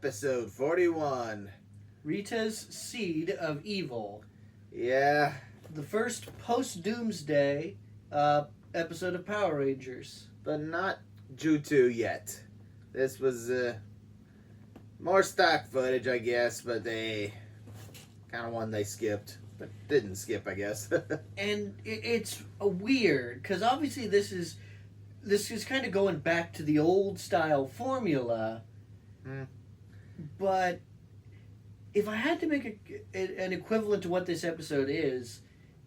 Episode 41. Rita's Seed of Evil. Yeah. The first post-Doomsday episode of Power Rangers. But not Jutsu yet. This was more stock footage, I guess, but they kind of one they skipped. But didn't skip, I guess. And it's weird, because obviously this is kind of going back to the old style formula. But if I had to make an equivalent to what this episode is,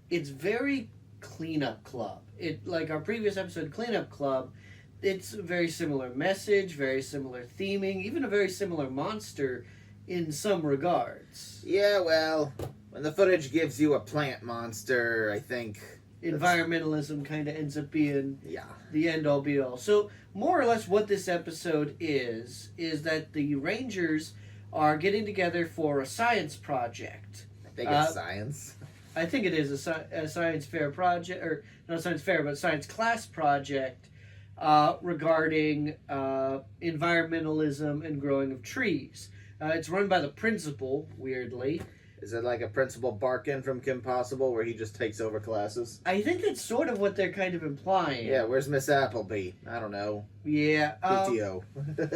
it's very Cleanup Club. Like our previous episode, Cleanup Club, it's a very similar message, very similar theming, even a very similar monster in some regards. Yeah, well, when the footage gives you a plant monster, I think environmentalism kind of ends up being yeah the end-all be-all. So more or less what this episode is that the Rangers are getting together for a science project. I think it's science. I think it is a science fair project, or not a science fair, but a science class project regarding environmentalism and growing of trees. It's run by the principal, weirdly. Is it like a Principal Barkin from Kim Possible where he just takes over classes? I think that's sort of what they're kind of implying. Yeah, where's Miss Appleby? I don't know. Yeah. PTO.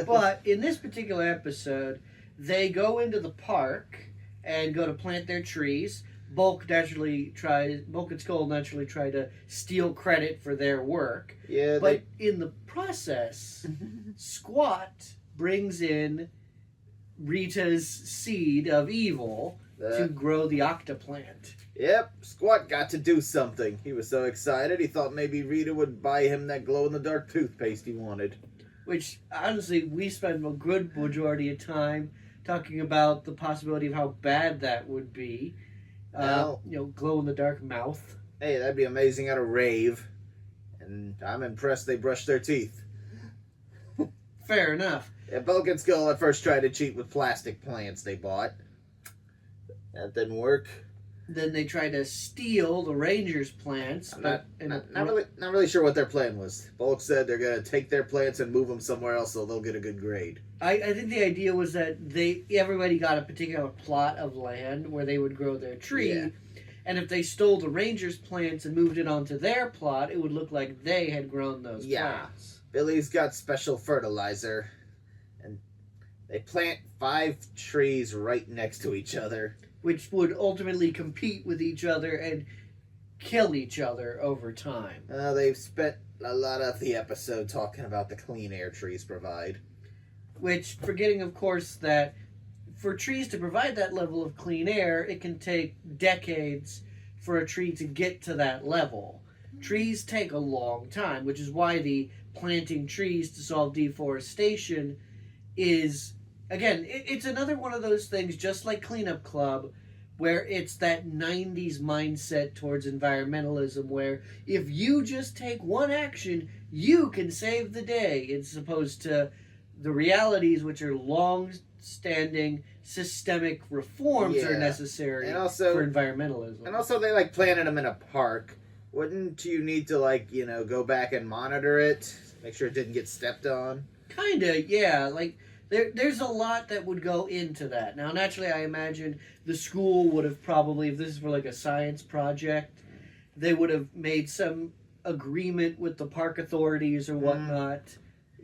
But in this particular episode, they go into the park and go to plant their trees. Bulk and Skull naturally try to steal credit for their work. Yeah. But in the process, Squat brings in Rita's Seed of Evil to grow the octoplant. Yep, Squat got to do something. He was so excited, he thought maybe Rita would buy him that glow-in-the-dark toothpaste he wanted. Which, honestly, we spend a good majority of time talking about the possibility of how bad that would be. Glow-in-the-dark mouth. Hey, that'd be amazing at a rave. And I'm impressed they brushed their teeth. Fair enough. Yeah, Bulk and Skull at first tried to cheat with plastic plants they bought. That didn't work. Then they tried to steal the Rangers' plants. Not really sure what their plan was. Bulk said they're going to take their plants and move them somewhere else so they'll get a good grade. I think the idea was that everybody got a particular plot of land where they would grow their tree. Yeah. And if they stole the Rangers' plants and moved it onto their plot, it would look like they had grown those plants. Billy's got special fertilizer. And they plant 5 trees right next to each other. Which would ultimately compete with each other and kill each other over time. They've spent a lot of the episode talking about the clean air trees provide. Which, forgetting, of course, that for trees to provide that level of clean air, it can take decades for a tree to get to that level. Trees take a long time, which is why the planting trees to solve deforestation is... Again, it's another one of those things, just like Cleanup Club, where it's that 90s mindset towards environmentalism, where if you just take one action, you can save the day, as opposed to the realities, which are long-standing systemic reforms are necessary and also, for environmentalism. And also they planted them in a park. Wouldn't you need to, go back and monitor it? Make sure it didn't get stepped on? Kinda, yeah. There's a lot that would go into that. Now, naturally, I imagine the school would have probably, if this is for a science project, they would have made some agreement with the park authorities or whatnot.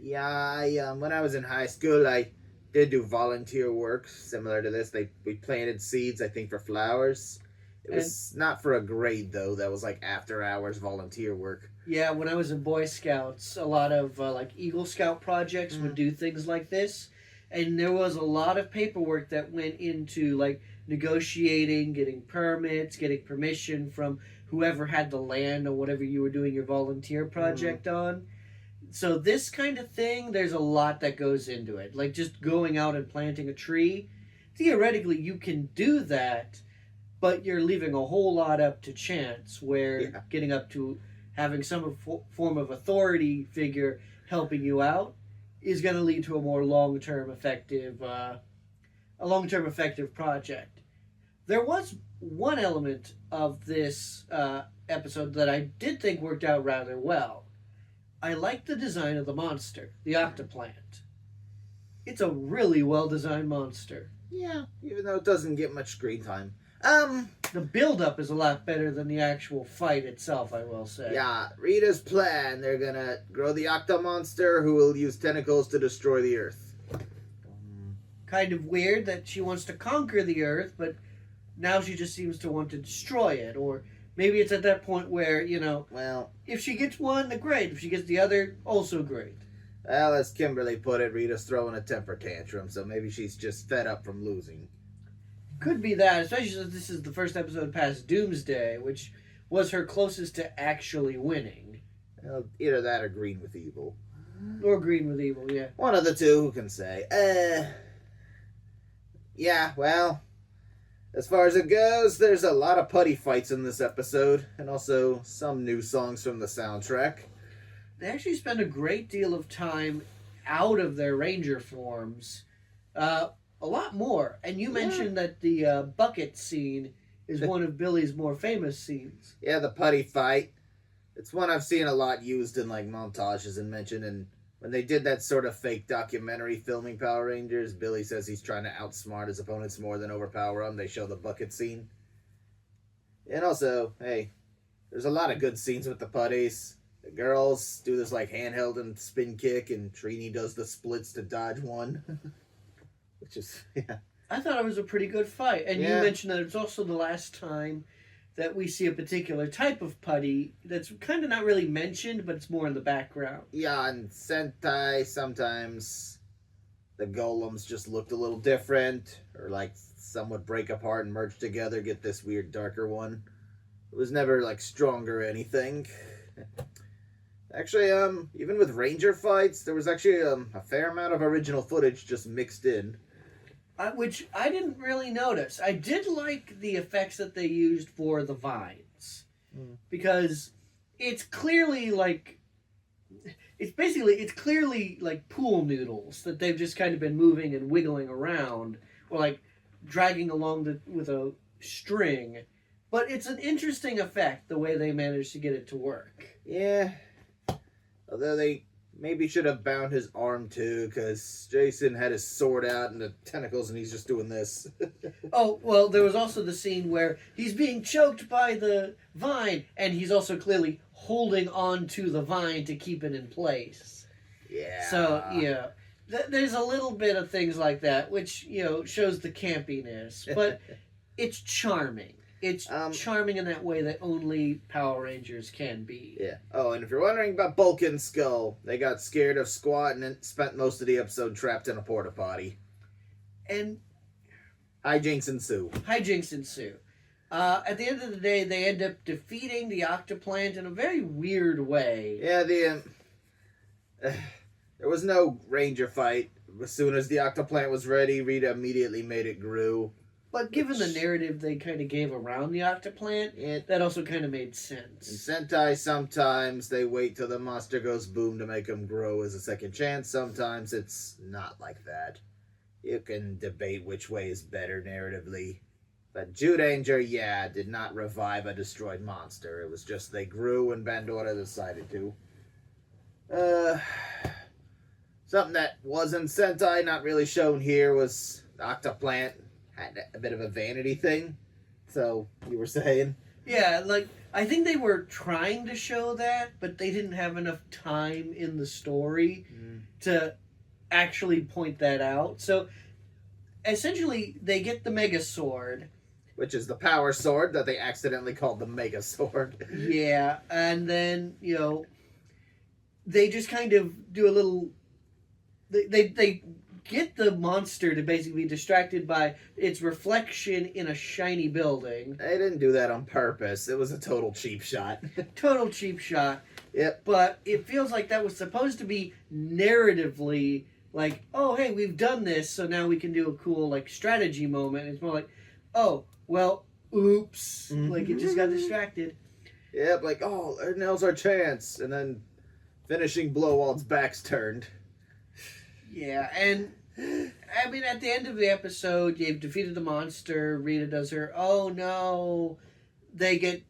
Yeah, when I was in high school, I did do volunteer work similar to this. We planted seeds, I think, for flowers. It was not for a grade, though. That was after-hours volunteer work. Yeah, when I was in Boy Scouts, a lot of Eagle Scout projects would do things like this. And there was a lot of paperwork that went into negotiating, getting permits, getting permission from whoever had the land or whatever you were doing your volunteer project on. So this kind of thing, there's a lot that goes into it. Just going out and planting a tree, theoretically you can do that, but you're leaving a whole lot up to chance, where getting up to having some form of authority figure helping you out is going to lead to a more long-term effective project. There was one element of this episode that I did think worked out rather well. I liked the design of the monster, the octoplant. it's a really well-designed monster. Yeah, even though it doesn't get much screen time. The build-up is a lot better than the actual fight itself, I will say. Yeah, Rita's plan. They're gonna grow the Octo Monster who will use tentacles to destroy the Earth. Kind of weird that she wants to conquer the Earth, but now she just seems to want to destroy it. Or maybe it's at that point where, Well, if she gets one, then great. If she gets the other, also great. well, as Kimberly put it, Rita's throwing a temper tantrum, so maybe she's just fed up from losing. Could be that, especially since this is the first episode past Doomsday, which was her closest to actually winning. Well, either that or Green with Evil. Or Green with Evil, yeah. One of the two, who can say? Yeah, well, as far as it goes, there's a lot of putty fights in this episode, and also some new songs from the soundtrack. They actually spend a great deal of time out of their ranger forms. A lot more. And you mentioned that the bucket scene is one of Billy's more famous scenes. Yeah, the putty fight. It's one I've seen a lot used in like montages and mentioned. And when they did that sort of fake documentary filming Power Rangers, Billy says he's trying to outsmart his opponents more than overpower them. They show the bucket scene. And also, hey, there's a lot of good scenes with the putties. The girls do this like handheld and spin kick, and Trini does the splits to dodge one. Which is, yeah. I thought it was a pretty good fight. And you mentioned that it's also the last time that we see a particular type of putty that's kind of not really mentioned, but it's more in the background. Yeah, and Sentai, sometimes the golems just looked a little different, or like some would break apart and merge together, get this weird darker one. It was never like strong or anything. Actually, even with Ranger fights, there was actually a fair amount of original footage just mixed in. Which I didn't really notice. I did like the effects that they used for the vines. Because it's clearly like... It's clearly like pool noodles that they've just kind of been moving and wiggling around. Or like dragging along with a string. But it's an interesting effect, the way they managed to get it to work. Yeah. Although they maybe should have bound his arm too, because Jason had his sword out and the tentacles and he's just doing this. Oh, well, there was also the scene where he's being choked by the vine, and he's also clearly holding on to the vine to keep it in place. Yeah. So, yeah. There's a little bit of things like that, which, shows the campiness. But it's charming. It's charming in that way that only Power Rangers can be. Yeah. Oh, and if you're wondering about Bulk and Skull, they got scared of Squat and spent most of the episode trapped in a porta potty. And hijinks ensue. At the end of the day, they end up defeating the Octoplant in a very weird way. Yeah, there was no Ranger fight. As soon as the Octoplant was ready, Rita immediately made it grew. But given the narrative they kind of gave around the Octoplant, that also kind of made sense. In Sentai, sometimes they wait till the monster goes boom to make him grow as a second chance. Sometimes it's not like that. You can debate which way is better narratively. But Zyuranger, did not revive a destroyed monster. It was just they grew when Bandora decided to. Something that wasn't Sentai, not really shown here, was the Octoplant had a bit of a vanity thing. So, you were saying? Yeah, I think they were trying to show that, but they didn't have enough time in the story to actually point that out. So, essentially, they get the Mega Sword. Which is the power sword that they accidentally called the Mega Sword. Yeah, and then, they just kind of do a little... They get the monster to basically be distracted by its reflection in a shiny building. They didn't do that on purpose. It was a total cheap shot. Total cheap shot. Yep. But it feels like that was supposed to be narratively like, oh, hey, we've done this, so now we can do a cool, strategy moment. It's more like, oh, well, oops. Like, it just got distracted. Yep, now's our chance. And then finishing blow while its back's turned. Yeah, and I mean, at the end of the episode, you've defeated the monster. Rita does her, oh no. They get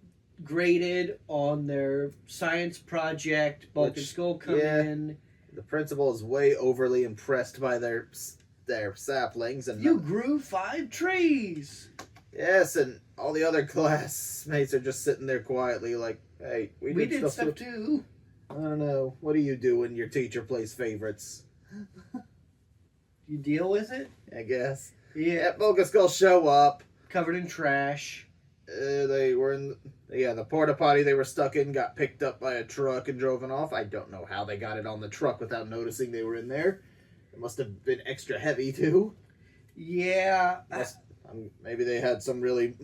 graded on their science project. Bulk and Skull come in. The principal is way overly impressed by their saplings, and You grew 5 trees. yes, and all the other classmates are just sitting there quietly, like, "Hey, we did stuff too. I don't know. What do you do when your teacher plays favorites? You deal with it. I guess. Yeah. Bogus Skull show up. Covered in trash. They were in the porta potty they were stuck in got picked up by a truck and driven off. I don't know how they got it on the truck without noticing they were in there. It must have been extra heavy too. Yeah. Maybe they had some really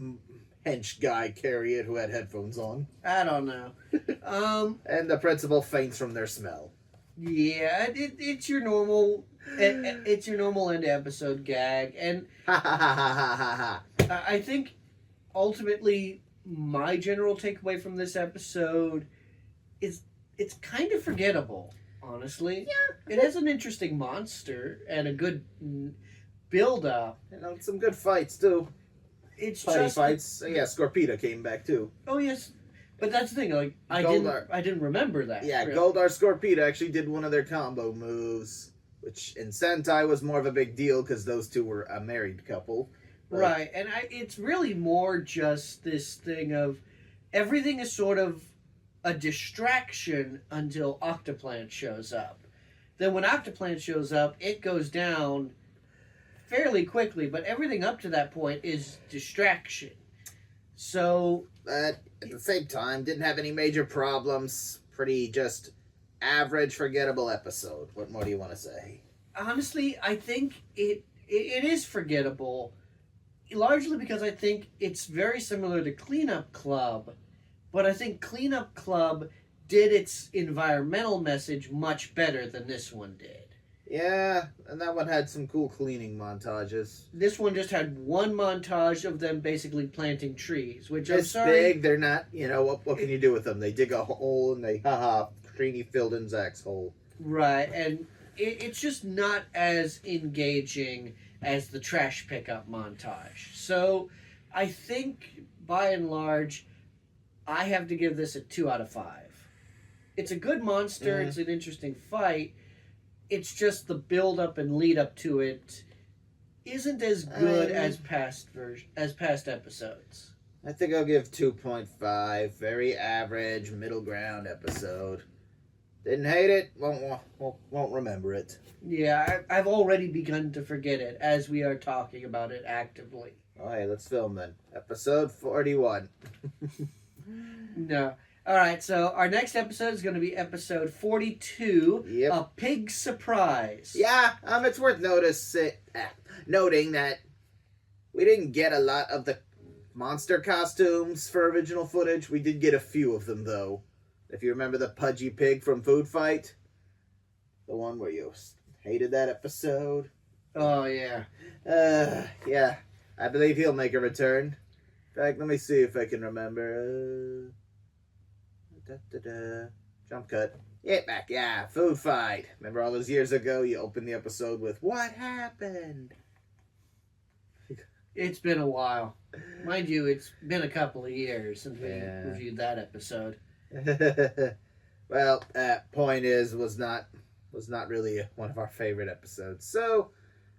hench guy carry it who had headphones on. I don't know. And the principal faints from their smell. Yeah, it's your normal. It's your normal end episode gag, and Ha ha ha ha ha ha. I think ultimately my general takeaway from this episode is it's kind of forgettable. Honestly, yeah, it has an interesting monster and a good build up. Some good fights too. It's Putty just fights. Yeah, Scorpita came back too. Oh yes, but that's the thing. Like I didn't remember that. Yeah, really. Goldar Scorpita actually did one of their combo moves, which in Sentai was more of a big deal because those two were a married couple. Right, and it's really more just this thing of everything is sort of a distraction until Octoplant shows up. Then when Octoplant shows up, it goes down fairly quickly, but everything up to that point is distraction. So... But at the same time, didn't have any major problems. Pretty just average, forgettable episode. What more do you want to say? Honestly, I think it is forgettable, largely because I think it's very similar to Cleanup Club, but I think Cleanup Club did its environmental message much better than this one did. Yeah, and that one had some cool cleaning montages. This one just had one montage of them basically planting trees, which I'm It's sorry. big, they're not, what can you do with them? They dig a hole and they, Trini filled in Zach's hole. Right, and it's just not as engaging as the trash pickup montage. So I think, by and large, I have to give this a 2 out of 5. It's a good monster, It's an interesting fight. It's just the build up and lead up to it isn't as good as past episodes. I think I'll give 2.5. Very average, middle ground episode. Didn't hate it, won't remember it. Yeah, I've already begun to forget it as we are talking about it actively. Oh, hey, let's film then. Episode 41. No. Alright, so our next episode is going to be episode 42, Yep. A Pig Surprise. Yeah, it's worth noting that we didn't get a lot of the monster costumes for original footage. We did get a few of them, though. If you remember the pudgy pig from Food Fight, the one where you hated that episode. Oh, yeah. Yeah, I believe he'll make a return. In fact, let me see if I can remember. Jump cut. Get back, yeah, Food Fight. Remember all those years ago, you opened the episode with, "What happened?" It's been a while. Mind you, it's been a couple of years since we reviewed that episode. Well, point is, was not really one of our favorite episodes. So,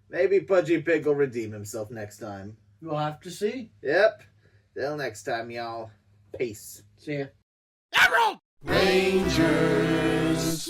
maybe Pudgy Pig will redeem himself next time. We'll have to see. Yep. Till next time, y'all. Peace. See ya. Emerald Rangers.